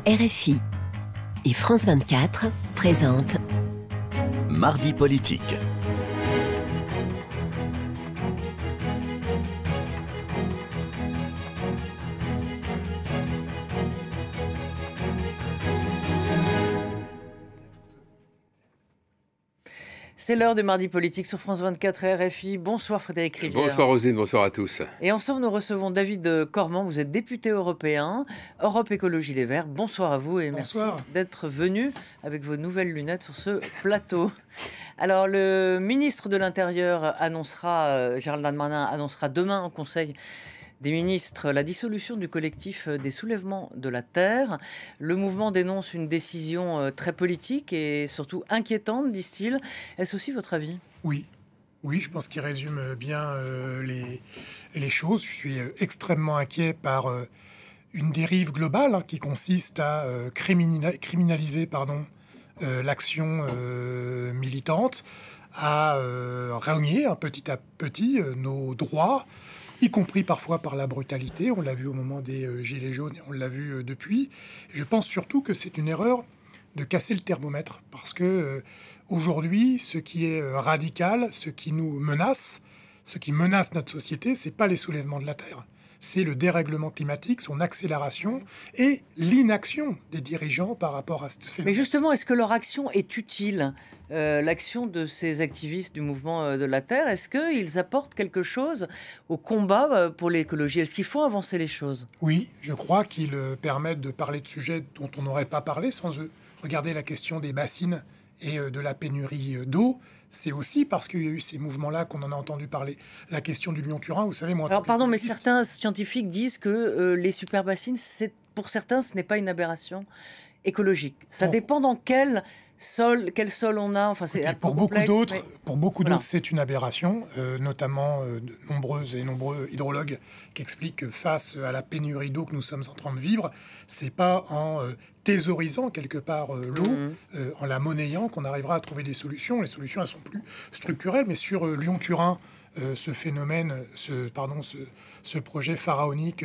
RFI et France 24 présentent Mardi politique. C'est l'heure de Mardi politique sur France 24 et RFI. Bonsoir Frédéric Rivière. Bonsoir Roselyne, bonsoir à tous. Et ensemble, nous recevons David Cormand. Vous êtes député européen, Europe Écologie Les Verts. Bonsoir à vous et bonsoir. Merci d'être venu avec vos nouvelles lunettes sur ce plateau. Alors, le ministre de l'Intérieur annoncera, Gérald Darmanin annoncera demain au Conseil des ministres la dissolution du collectif des soulèvements de la Terre. Le mouvement dénonce une décision très politique et surtout inquiétante, disent-ils. Est-ce aussi votre avis ? Oui, je pense qu'il résume bien les choses. Je suis extrêmement inquiet par une dérive globale qui consiste à criminaliser l'action militante, à rogner petit à petit nos droits, y compris parfois par la brutalité. On l'a vu au moment des Gilets jaunes et on l'a vu depuis. Je pense surtout que c'est une erreur de casser le thermomètre parce que aujourd'hui, ce qui est radical, ce qui nous menace, ce qui menace notre société, c'est pas les soulèvements de la Terre. C'est le dérèglement climatique, son accélération et l'inaction des dirigeants par rapport à ce phénomène. Mais justement, est-ce que leur action est utile ? L'action de ces activistes du mouvement de la Terre, est-ce qu'ils apportent quelque chose au combat pour l'écologie ? Est-ce qu'ils font avancer les choses ? Oui, je crois qu'ils permettent de parler de sujets dont on n'aurait pas parlé sans eux. Regardez la question des bassines et de la pénurie d'eau. C'est aussi parce qu'il y a eu ces mouvements-là qu'on en a entendu parler. La question du Lyon-Turin, vous savez, moi... Alors, pardon, mais certains scientifiques disent que les superbassines, pour certains, ce n'est pas une aberration écologique. Ça dépend dans quel sol on a. Enfin, c'est pour beaucoup d'autres, voilà. C'est une aberration, notamment de nombreux hydrologues qui expliquent que face à la pénurie d'eau que nous sommes en train de vivre, c'est pas en thésaurisant quelque part l'eau, en la monnayant qu'on arrivera à trouver des solutions. Les solutions, elles sont plus structurelles, mais sur Lyon-Turin, ce phénomène, ce projet pharaonique,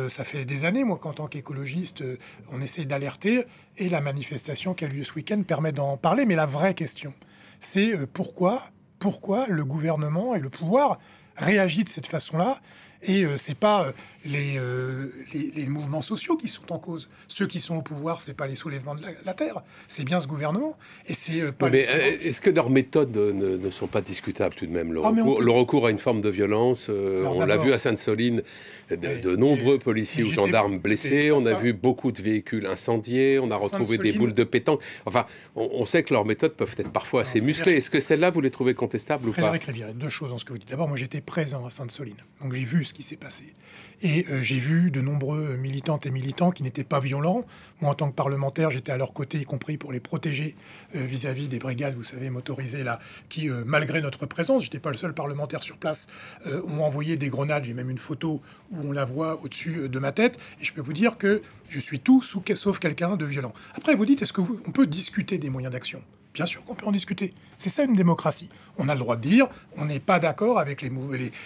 ça fait des années, moi, qu'en tant qu'écologiste, on essaie d'alerter, et la manifestation qui a lieu ce week-end permet d'en parler. Mais la vraie question, c'est pourquoi le gouvernement et le pouvoir réagissent de cette façon-là. Et c'est pas les mouvements sociaux qui sont en cause. Ceux qui sont au pouvoir, c'est pas les soulèvements de la Terre, c'est bien ce gouvernement. Et c'est pas. Mais est-ce que leurs méthodes ne sont pas discutables tout de même ? Le recours à une forme de violence, on l'a vu à Sainte-Soline, de nombreux policiers ou gendarmes blessés. On a vu beaucoup de véhicules incendiés. On a retrouvé des boules de pétanque. Enfin, on sait que leurs méthodes peuvent être parfois assez musclées. Est-ce que celles-là, vous les trouvez contestables ou pas ? Frédéric Rivière, deux choses dans ce que vous dites. D'abord, moi, j'étais présent à Sainte-Soline, donc j'ai vu ce qui s'est passé. Et j'ai vu de nombreux militantes et militants qui n'étaient pas violents. Moi, en tant que parlementaire, j'étais à leur côté, y compris pour les protéger vis-à-vis des brigades, vous savez, motorisées, là, qui, malgré notre présence, j'étais pas le seul parlementaire sur place, ont envoyé des grenades. J'ai même une photo où on la voit au-dessus de ma tête. Et je peux vous dire que je suis tout sauf quelqu'un de violent. Après, vous dites, est-ce qu'on peut discuter des moyens d'action ? Bien sûr qu'on peut en discuter. C'est ça une démocratie. On a le droit de dire on n'est pas d'accord avec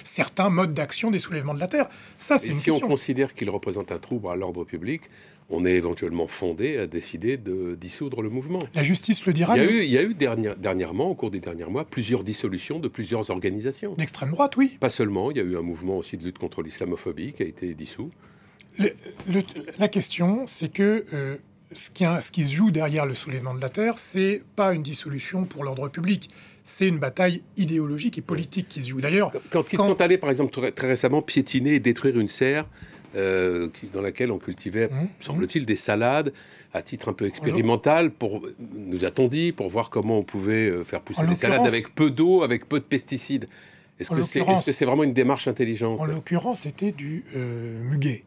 certains modes d'action des soulèvements de la Terre. Ça, c'est une question. Si on considère qu'ils représentent un trouble à l'ordre public, on est éventuellement fondé à décider de dissoudre le mouvement. La justice le dira. Il y a eu dernièrement, au cours des derniers mois, plusieurs dissolutions de plusieurs organisations. D'extrême droite, oui. Pas seulement, il y a eu un mouvement aussi de lutte contre l'islamophobie qui a été dissous. La question, c'est que... Ce qui se joue derrière le soulèvement de la Terre, c'est pas une dissolution pour l'ordre public, c'est une bataille idéologique et politique qui se joue. D'ailleurs, quand ils sont allés, par exemple, très récemment, piétiner et détruire une serre dans laquelle on cultivait, semble-t-il, des salades à titre un peu expérimental, nous a-t-on dit, pour voir comment on pouvait faire pousser des salades avec peu d'eau, avec peu de pesticides. Est-ce que c'est vraiment une démarche intelligente ? En l'occurrence, c'était du muguet.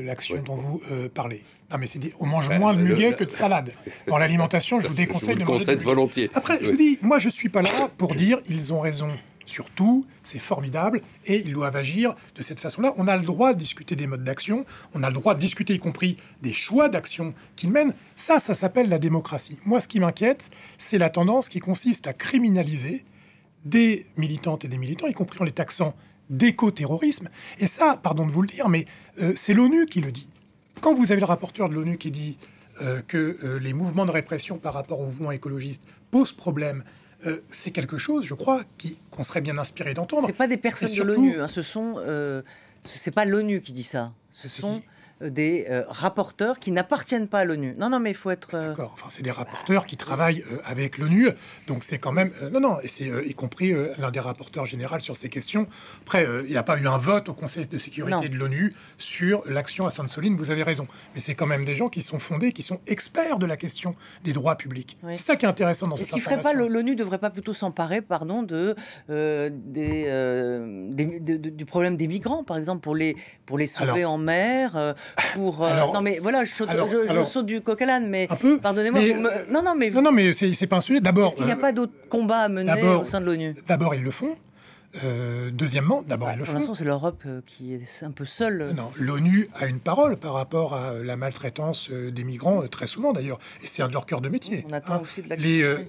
L'action dont vous parlez. Non, mais on mange moins de muguet que de salade. Dans l'alimentation, je vous déconseille de manger de volontiers. Après, je vous dis, moi, je suis pas là pour dire ils ont raison sur tout, c'est formidable, et ils doivent agir de cette façon-là. On a le droit de discuter des modes d'action, on a le droit de discuter, y compris des choix d'action qu'ils mènent. Ça s'appelle la démocratie. Moi, ce qui m'inquiète, c'est la tendance qui consiste à criminaliser des militantes et des militants, y compris en les taxant d'éco-terrorisme. Et ça, pardon de vous le dire, mais c'est l'ONU qui le dit. quand vous avez le rapporteur de l'ONU qui dit que les mouvements de répression par rapport aux mouvements écologistes posent problème, c'est quelque chose, je crois, qu'on serait bien inspiré d'entendre. C'est pas des personnes de l'ONU, hein, c'est pas l'ONU qui dit ça. Ce sont des rapporteurs qui n'appartiennent pas à l'ONU. Non, mais il faut être... D'accord, enfin, c'est des rapporteurs qui travaillent avec l'ONU, donc c'est quand même... et c'est y compris l'un des rapporteurs généraux sur ces questions. Après, il n'y a pas eu un vote au Conseil de sécurité de l'ONU sur l'action à Sainte-Soline, vous avez raison. Mais c'est quand même des gens qui sont fondés, qui sont experts de la question des droits publics. Oui. C'est ça qui est intéressant dans cette information. Est-ce qu'il ferait pas, l'ONU ne devrait pas plutôt s'emparer, du problème des migrants, par exemple, pour les sauver en mer non mais voilà, je saute du coq à l'âne, mais pardonnez-moi. Non, mais c'est pas un sujet. D'abord, est-ce qu'il n'y a pas d'autres combats à mener au sein de l'ONU? D'abord, ils le font. Deuxièmement, ils le font. Pour l'instant, c'est l'Europe qui est un peu seule. Non, l'ONU a une parole par rapport à la maltraitance des migrants, très souvent d'ailleurs, et c'est un de leur cœur de métier. On attend aussi de l'action.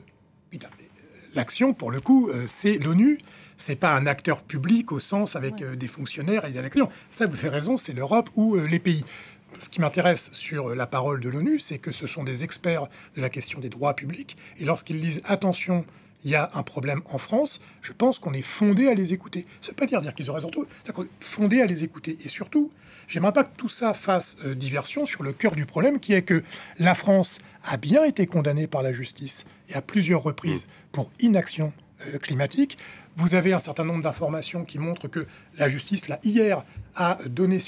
L'action, pour le coup, c'est l'ONU. C'est pas un acteur public au sens avec des fonctionnaires et des actions. Ça, vous avez raison, c'est l'Europe ou les pays. Ce qui m'intéresse sur la parole de l'ONU, c'est que ce sont des experts de la question des droits publics. Et lorsqu'ils disent « attention, il y a un problème en France », je pense qu'on est fondé à les écouter. Ça ne veut pas dire qu'ils ont raison, c'est qu'on est fondé à les écouter. Et surtout, j'aimerais pas que tout ça fasse diversion sur le cœur du problème, qui est que la France a bien été condamnée par la justice, et à plusieurs reprises, pour inaction climatique. Vous avez un certain nombre d'informations qui montrent que la justice, là, hier, a donné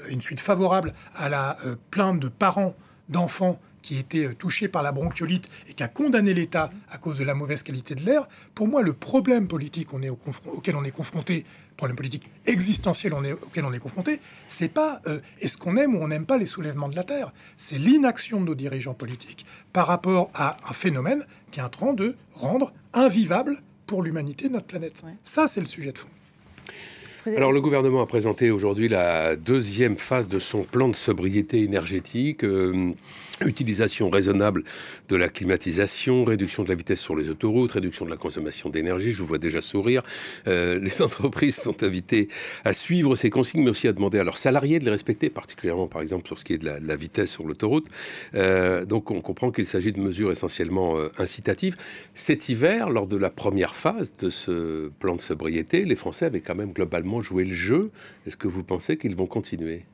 une suite favorable à la plainte de parents d'enfants qui étaient touchés par la bronchiolite et qui a condamné l'État à cause de la mauvaise qualité de l'air. Pour moi, le problème politique auquel on est confronté, problème politique existentiel auquel on est confronté, c'est pas est-ce qu'on aime ou on n'aime pas les soulèvements de la Terre. C'est l'inaction de nos dirigeants politiques par rapport à un phénomène qui est en train de rendre invivable pour l'humanité notre planète. Ouais. Ça, c'est le sujet de fond. Alors, le gouvernement a présenté aujourd'hui la deuxième phase de son plan de sobriété énergétique. Utilisation raisonnable de la climatisation, réduction de la vitesse sur les autoroutes, réduction de la consommation d'énergie. Je vous vois déjà sourire. Les entreprises sont invitées à suivre ces consignes, mais aussi à demander à leurs salariés de les respecter, particulièrement, par exemple, sur ce qui est de la vitesse sur l'autoroute. Donc, on comprend qu'il s'agit de mesures essentiellement incitatives. Cet hiver, lors de la première phase de ce plan de sobriété, les Français avaient quand même globalement joué le jeu. Est-ce que vous pensez qu'ils vont continuer ?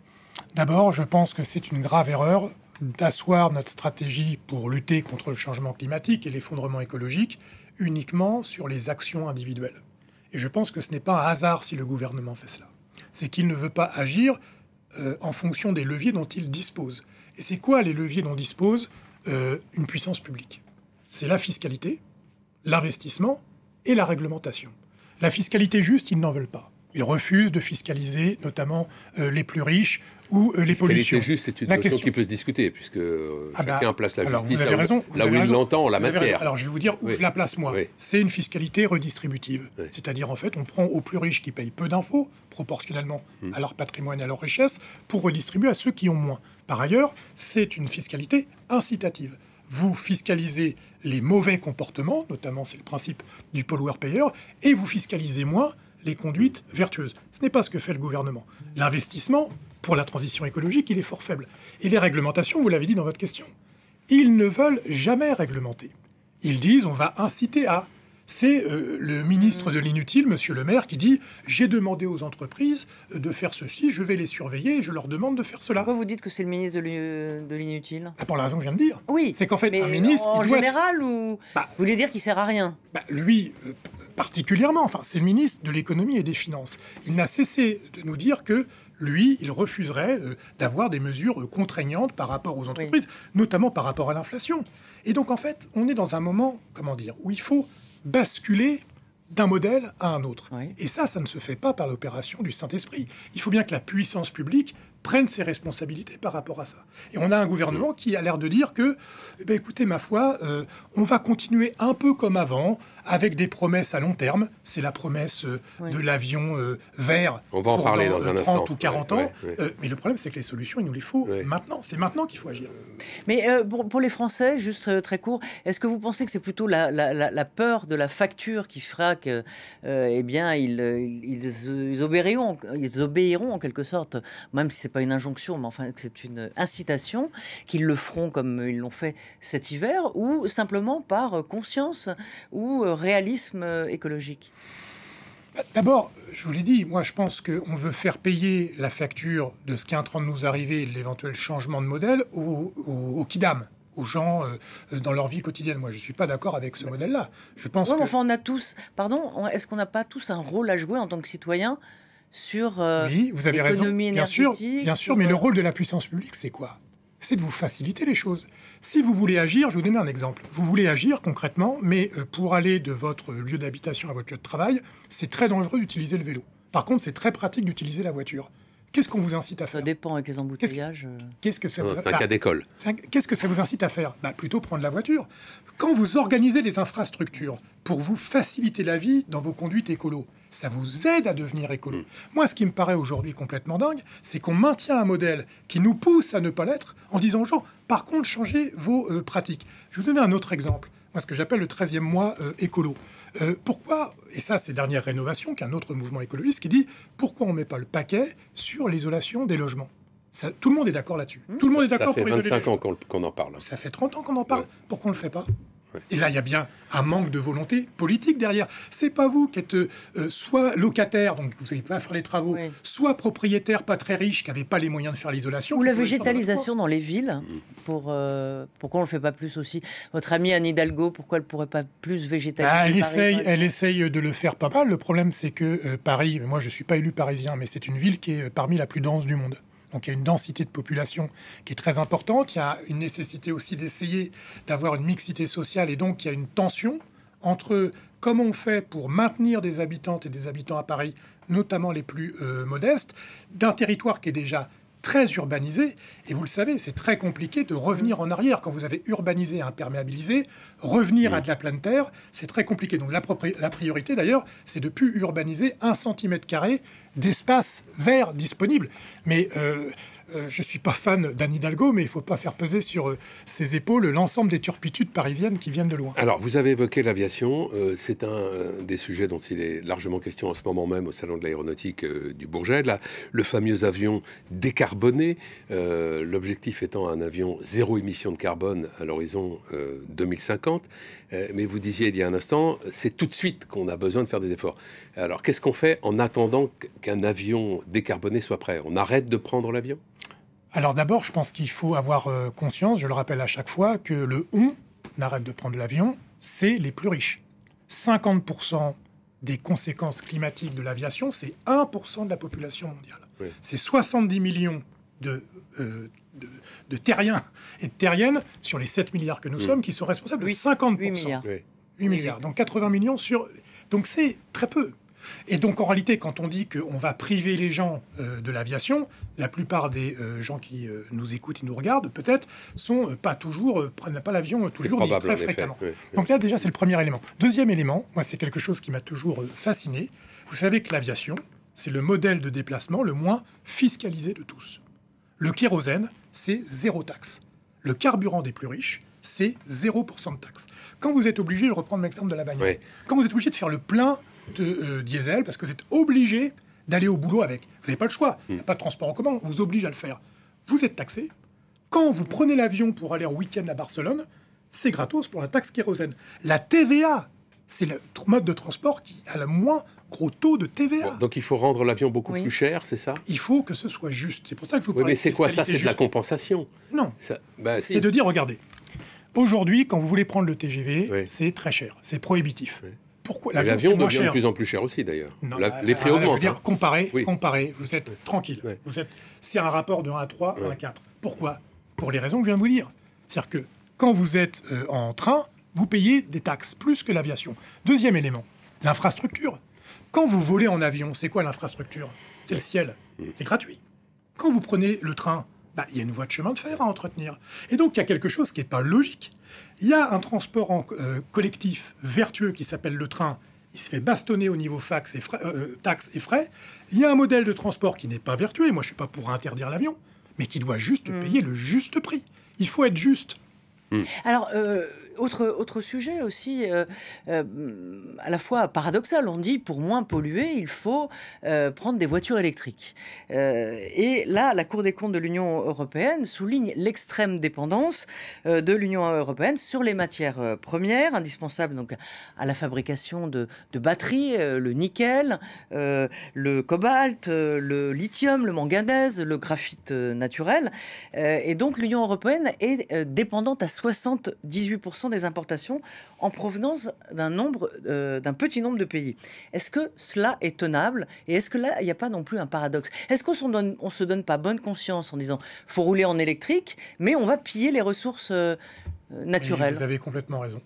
D'abord, je pense que c'est une grave erreur d'asseoir notre stratégie pour lutter contre le changement climatique et l'effondrement écologique uniquement sur les actions individuelles. Et je pense que ce n'est pas un hasard si le gouvernement fait cela. C'est qu'il ne veut pas agir en fonction des leviers dont il dispose. Et c'est quoi les leviers dont dispose une puissance publique? C'est la fiscalité, l'investissement et la réglementation. La fiscalité juste, ils n'en veulent pas. Ils refusent de fiscaliser notamment les plus riches ou les pollutions. Juste, c'est une notion qui peut se discuter, puisque chacun place la justice là où il l'entend en la matière. Alors, je vais vous dire où je la place, moi. Oui. C'est une fiscalité redistributive. Oui. C'est-à-dire, en fait, on prend aux plus riches qui payent peu d'impôts, proportionnellement à leur patrimoine et à leur richesse, pour redistribuer à ceux qui ont moins. Par ailleurs, c'est une fiscalité incitative. Vous fiscalisez les mauvais comportements, notamment, c'est le principe du pollueur-payeur, et vous fiscalisez moins les conduites vertueuses. Ce n'est pas ce que fait le gouvernement. L'investissement pour la transition écologique, il est fort faible. Et les réglementations, vous l'avez dit dans votre question, ils ne veulent jamais réglementer. Ils disent on va inciter à. C'est le ministre de l'Inutile, Monsieur Le Maire, qui dit « J'ai demandé aux entreprises de faire ceci, je vais les surveiller et je leur demande de faire cela. » Pourquoi vous dites que c'est le ministre de l'Inutile ? Pour la raison que je viens de dire. Oui, c'est qu'en fait, mais un ministre... en général, ou vous voulez dire qu'il sert à rien ? Lui, particulièrement, enfin, c'est le ministre de l'Économie et des Finances. Il n'a cessé de nous dire que lui, il refuserait d'avoir des mesures contraignantes par rapport aux entreprises, notamment par rapport à l'inflation. Et donc, en fait, on est dans un moment, où il faut basculer d'un modèle à un autre. Oui. Et ça ne se fait pas par l'opération du Saint-Esprit. Il faut bien que la puissance publique prenne ses responsabilités par rapport à ça. Et on a un gouvernement qui a l'air de dire que, écoutez, ma foi, on va continuer un peu comme avant, avec des promesses à long terme. C'est la promesse de l'avion vert. On va en parler dans un 30 instant. ou 40 ans. Mais le problème, c'est que les solutions, il nous les faut maintenant. C'est maintenant qu'il faut agir. Mais pour les Français, juste très court, est-ce que vous pensez que c'est plutôt la peur de la facture qui fera que, eh bien, ils obéiront en quelque sorte, même si c'est pas une injonction, mais enfin que c'est une incitation, qu'ils le feront comme ils l'ont fait cet hiver, ou simplement par conscience ou réalisme écologique? D'abord, je vous l'ai dit, moi je pense qu'on veut faire payer la facture de ce qui est en train de nous arriver, l'éventuel changement de modèle, aux kidam, aux gens dans leur vie quotidienne. Moi je ne suis pas d'accord avec ce modèle-là. Je pense que... Enfin on a tous, est-ce qu'on n'a pas tous un rôle à jouer en tant que citoyen sur oui, vous avez raison, bien sûr, mais le rôle de la puissance publique, c'est quoi? C'est de vous faciliter les choses. Si vous voulez agir, je vais vous donner un exemple. Vous voulez agir concrètement, mais pour aller de votre lieu d'habitation à votre lieu de travail, c'est très dangereux d'utiliser le vélo. Par contre, c'est très pratique d'utiliser la voiture. Qu'est-ce qu'on vous incite à faire? Ça dépend avec les embouteillages. Qu'est-ce que ça vous... C'est un cas d'école. Qu'est-ce que ça vous incite à faire? Plutôt prendre la voiture. Quand vous organisez les infrastructures pour vous faciliter la vie dans vos conduites écolo, ça vous aide à devenir écolo. Moi, ce qui me paraît aujourd'hui complètement dingue, c'est qu'on maintient un modèle qui nous pousse à ne pas l'être en disant aux gens, par contre, changez vos pratiques. Je vais vous donner un autre exemple. Moi, ce que j'appelle le 13e mois écolo. Pourquoi, et ça c'est Dernière Rénovation, qui est un autre mouvement écologiste, qui dit pourquoi on ne met pas le paquet sur l'isolation des logements? Ça, tout le monde est d'accord là-dessus. Tout le monde est d'accord pour isoler les logements. Ça fait 25 ans qu'on en parle. Ça fait 30 ans qu'on en parle. Pourquoi on ne le fait pas? Et là, il y a bien un manque de volonté politique derrière. C'est pas vous qui êtes soit locataire, donc vous n'avez pas à faire les travaux, soit propriétaire pas très riche, qui n'avait pas les moyens de faire l'isolation. Ou la végétalisation dans les villes. Pourquoi on ne le fait pas plus aussi? Votre amie Anne Hidalgo, pourquoi elle ne pourrait pas plus végétaliser? Elle essaye de le faire pas mal. Le problème, c'est que Paris, moi je ne suis pas élu parisien, mais c'est une ville qui est parmi la plus dense du monde. Donc il y a une densité de population qui est très importante. Il y a une nécessité aussi d'essayer d'avoir une mixité sociale. Et donc il y a une tension entre comment on fait pour maintenir des habitantes et des habitants à Paris, notamment les plus modestes, d'un territoire qui est déjà très urbanisé. Et vous le savez, c'est très compliqué de revenir en arrière. Quand vous avez urbanisé et imperméabilisé, revenir à de la pleine terre, c'est très compliqué. Donc la priorité, d'ailleurs, c'est de plus urbaniser 1 cm² d'espace vert disponible. Mais je ne suis pas fan d'Anne Hidalgo, mais il ne faut pas faire peser sur ses épaules l'ensemble des turpitudes parisiennes qui viennent de loin. Alors, vous avez évoqué l'aviation. C'est un des sujets dont il est largement question en ce moment même au Salon de l'aéronautique du Bourget. Là, le fameux avion décarboné, l'objectif étant un avion zéro émission de carbone à l'horizon 2050. Mais vous disiez il y a un instant, c'est tout de suite qu'on a besoin de faire des efforts. Alors, qu'est-ce qu'on fait en attendant qu'un avion décarboné soit prêt? On arrête de prendre l'avion? Alors d'abord, je pense qu'il faut avoir conscience, je le rappelle à chaque fois, que le on arrête de prendre l'avion, c'est les plus riches. 50% des conséquences climatiques de l'aviation, c'est 1% de la population mondiale. Oui. C'est 70 millions de terriens et de terriennes sur les 7 milliards que nous sommes qui sont responsables de 50%. 8 milliards. 8 milliards. Donc 80 millions sur... Donc c'est très peu. Et donc, en réalité, quand on dit qu'on va priver les gens de l'aviation, la plupart des gens qui nous écoutent et nous regardent, peut-être, prennent pas l'avion tous les jours, mais très fréquemment. Oui. Donc là, déjà, c'est le premier élément. Deuxième élément, moi, c'est quelque chose qui m'a toujours fasciné. Vous savez que l'aviation, c'est le modèle de déplacement le moins fiscalisé de tous. Le kérosène, c'est 0 taxe. Le carburant des plus riches, c'est 0% de taxe. Quand vous êtes obligé, je reprends l'exemple de la bagnole, quand vous êtes obligé de faire le plein de diesel, parce que vous êtes obligé d'aller au boulot avec. Vous n'avez pas le choix. Il n'y a pas de transport en commun. On vous oblige à le faire. Vous êtes taxé. Quand vous prenez l'avion pour aller en week-end à Barcelone, c'est gratos pour la taxe kérosène. La TVA, c'est le mode de transport qui a le moins gros taux de TVA. Bon, donc il faut rendre l'avion beaucoup plus cher, c'est ça? Il faut que ce soit juste. C'est pour ça que je vous parle. Mais c'est quoi ça? C'est de la compensation? Non. C'est de dire, regardez, aujourd'hui, quand vous voulez prendre le TGV, c'est très cher. C'est prohibitif. Pourquoi? L'avion devient de plus en plus cher aussi, d'ailleurs. Les prix augmentent. Je veux dire, comparez, vous êtes tranquille. C'est un rapport de 1 à 3, 1 à 4. Pourquoi? Pour les raisons que je viens de vous dire. C'est-à-dire que quand vous êtes en train, vous payez des taxes, plus que l'aviation. Deuxième élément, l'infrastructure. Quand vous volez en avion, c'est quoi l'infrastructure? C'est le ciel. C'est gratuit. Quand vous prenez le train, il y a une voie de chemin de fer à entretenir. Et donc, il y a quelque chose qui n'est pas logique. Il y a un transport collectif vertueux qui s'appelle le train. Il se fait bastonner au niveau taxes et frais. Il y a un modèle de transport qui n'est pas vertueux. Moi, je ne suis pas pour interdire l'avion, mais qui doit juste payer le juste prix. Il faut être juste. Alors, autre sujet aussi, à la fois paradoxal, on dit pour moins polluer, il faut prendre des voitures électriques. Et là, la Cour des comptes de l'Union européenne souligne l'extrême dépendance de l'Union européenne sur les matières premières, indispensables donc à la fabrication de batteries, le nickel, le cobalt, le lithium, le manganèse, le graphite naturel. Et donc l'Union européenne est dépendante à 78% des importations en provenance d'un petit nombre de pays. Est-ce que cela est tenable? Et est-ce que là, il n'y a pas non plus un paradoxe? Est-ce qu'on ne se donne pas bonne conscience en disant « faut rouler en électrique, mais on va piller les ressources naturelles » Vous avez complètement raison.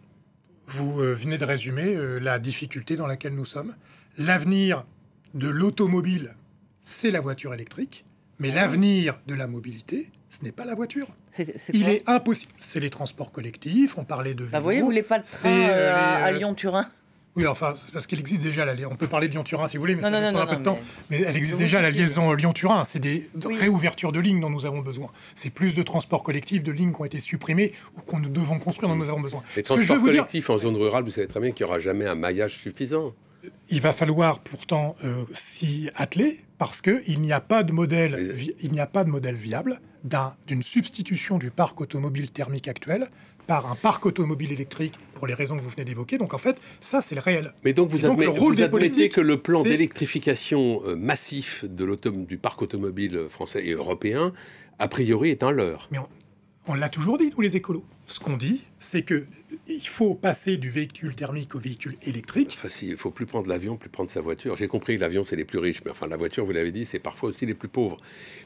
Vous venez de résumer la difficulté dans laquelle nous sommes. L'avenir de l'automobile, c'est la voiture électrique, mais l'avenir de la mobilité, ce n'est pas la voiture. Il est impossible. C'est les transports collectifs, on parlait de vélo. Vous voyez, vous voulez pas le train à Lyon-Turin? Oui, enfin, c'est parce qu'il existe déjà on peut parler de Lyon-Turin si vous voulez, mais ça prend un peu de temps. Mais elle existe déjà, la liaison Lyon-Turin. C'est des réouvertures de lignes dont nous avons besoin. C'est plus de transports collectifs, de lignes qui ont été supprimées ou qu'on nous devons construire dont nous avons besoin. Les transports collectifs en zone rurale, vous savez très bien qu'il n'y aura jamais un maillage suffisant. Il va falloir pourtant s'y atteler parce qu'il n'y a pas de modèle, viable d'une substitution du parc automobile thermique actuel par un parc automobile électrique pour les raisons que vous venez d'évoquer. Donc en fait, ça c'est le réel. Mais donc vous admettez que le plan d'électrification massif du parc automobile français et européen, a priori, est un leurre. Mais on l'a toujours dit, nous les écolos. Ce qu'on dit, c'est qu'il faut passer du véhicule thermique au véhicule électrique. Enfin, il ne faut plus prendre l'avion, plus prendre sa voiture. J'ai compris que l'avion, c'est les plus riches, mais enfin, la voiture, vous l'avez dit, c'est parfois aussi les plus pauvres.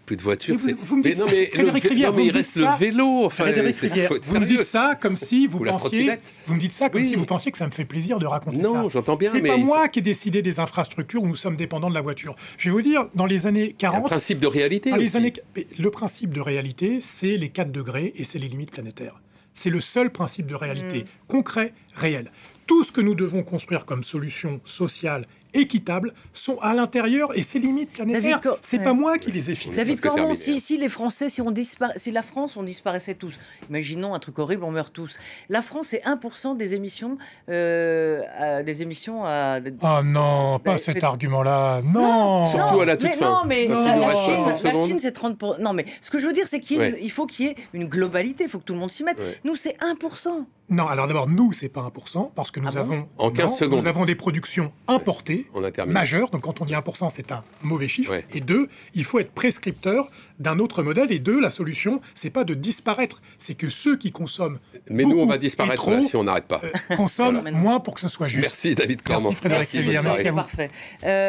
Plus de voitures, c'est... Vous me dites ça, Frédéric Rivière, il reste le vélo. Enfin, vous me dites ça comme si vous pensiez... Vous me dites ça comme si vous pensiez que ça me fait plaisir de raconter ça. Non, j'entends bien, mais... C'est pas moi qui ai décidé des infrastructures où nous sommes dépendants de la voiture. Je vais vous dire, dans les années 40... Le principe de réalité Le principe de réalité, c'est les 4 degrés et c'est les limites planétaires. C'est le seul principe de réalité, concret, réel. Tout ce que nous devons construire comme solution sociale, équitable, sont à l'intérieur et ces limites planétaires, c'est pas moi qui les ai fixées. David Cormon, si les Français, si la France, on disparaissait tous, imaginons un truc horrible, on meurt tous. La France, c'est 1% des émissions Ah non, pas cet argument-là, non. Surtout à la toute fin. Non, mais la Chine, c'est 30%. Non, mais ce que je veux dire, c'est qu'il faut qu'il y ait une globalité, il faut que tout le monde s'y mette. Nous, c'est 1%. Non, alors d'abord, nous, c'est pas 1%, parce que nous avons... En 15 secondes. Nous avons des productions importées, majeures, donc quand on dit 1%, c'est un mauvais chiffre. Ouais. Et 2, il faut être prescripteur d'un autre modèle. Et 2, la solution, c'est pas de disparaître, c'est que ceux qui consomment mais nous, on va disparaître là, si on n'arrête pas. Consomment moins pour que ce soit juste. Merci David Cormon. Merci Frédéric Rivière. Merci à vous. Parfait.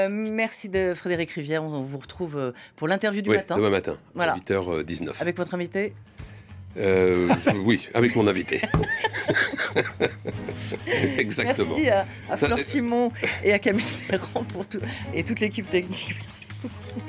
Merci Frédéric Rivière. On vous retrouve pour l'interview du matin. Demain matin, à 8h19. Avec votre invité oui, avec mon invité. Exactement. Merci à Fleur Simon et à Camille Ferrand et toute l'équipe technique. Merci beaucoup.